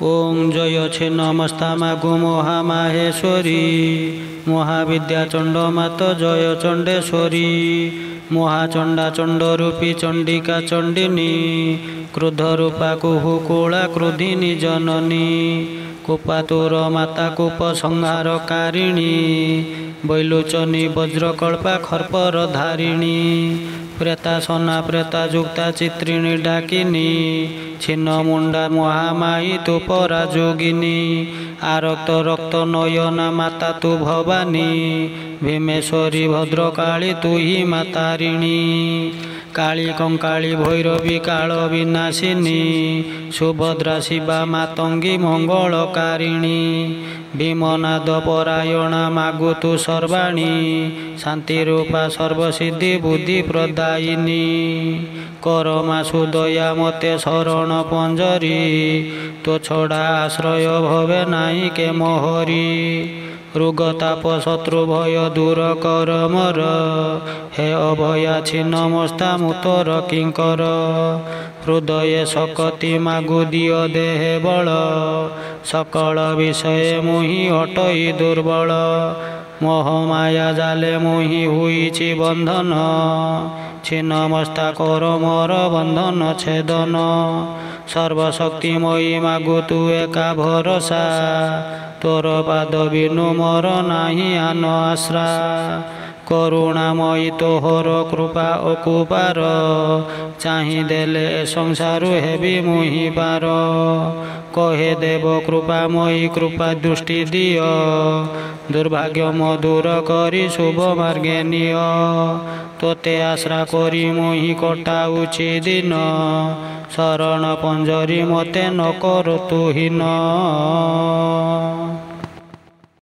ओम जय छिन्नमस्तामागु महामाहेश्वरी महाविद्या चंड मात जय चंडेश्वरी महाचंडा चंडरूपी चंडिका चंडिनी क्रोध रूपा कुहुकुला क्रोधिनी जननी कुपातुर माता कूप संहारकारिणी बैलोचनी वज्रकल्पा खर्पर धारिणी प्रेतासना प्रेता जुक्ता चित्रिणी डाकिनी छिन्न मुंडा महामाई तु परा जोगिनी आरक्त रक्त नयना माता तु भवानी भीमेश्वरी भद्रकाली तु ही मातारिणी काली कंकाली भैरवी काल विनाशिनी सुभद्रा शिवा मातंगी मंगलकारिणी भीमनाद परायणा मागु तु सर्वाणी शांति रूपा सर्वसिद्धि बुद्धि प्रदायिनी करमा सुदया मते शरण पंजरी तो छड़ा आश्रय भवे नाई के मोहरी रोगताप शत्रु भय दूर कर मोर हे अभया छिन्नमस्ता मुतर किंकर हृदय शक्ति मागु दिय देहे बल सकल विषय मुहि अटई दुर्बल मोहमाया जाले मुहि हुईछि बंधन छिन्नमस्ता कर मोर बंधन छेदन सर्वशक्तिमयी मागु तु एका भरोसा तोर पाद बिनु मोर नाही आन आश्रा करुणामयी तोहर कृपा अकुपार चाहि देले संसारु हेबी मुहि पार कहे देव कृपामयी कृपा दृष्टि दिय दुर्भाग्य मधुर करी शुभ मार्गे निय तोते आश्रा करी मुहि कटाउछि दिन शरण पंजरी मते न कर तुहीन।